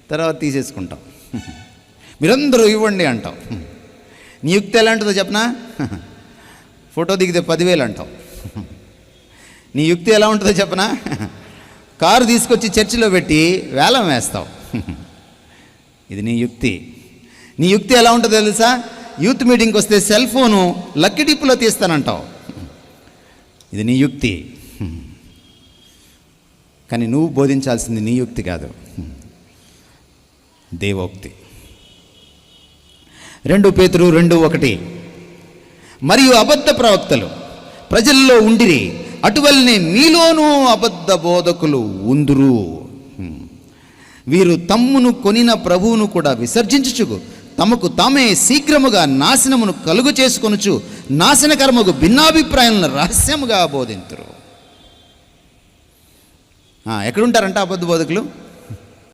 తర్వాత తీసేసుకుంటాం. మీరందరూ ఇవ్వండి అంటాం. నీ యుక్తి ఎలాంటిదో చెప్పనా? ఫోటో దిగితే 10,000 అంటావు. నీ యుక్తి ఎలా ఉంటుందో చెప్పనా? కారు తీసుకొచ్చి చర్చిలో పెట్టి వేలం వేస్తావు. ఇది నీ యుక్తి. నీ యుక్తి ఎలా ఉంటుందో తెలుసా? యూత్ మీటింగ్కి వస్తే సెల్ ఫోను లక్కీ డిప్పులో తీస్తానంటావు. ఇది నీ యుక్తి. కానీ నువ్వు బోధించాల్సింది నీ యుక్తి కాదు, దేవోక్తి. 2 పేతురు 2:1 మరియు అబద్ధ ప్రవక్తలు ప్రజల్లో ఉండిరి, అటువలనే మీలోనూ అబద్ధ బోధకులు ఉందురు. వీరు తమ్మును కొనిన ప్రభువును కూడా విసర్జించుచు తమకు తామే శీఘ్రముగా నాశనమును కలుగు చేసుకొనుచు నాశనకరముకు భిన్నాభిప్రాయాలను రహస్యముగా బోధింతురు. ఎక్కడుంటారంట అబద్ధ బోధకులు?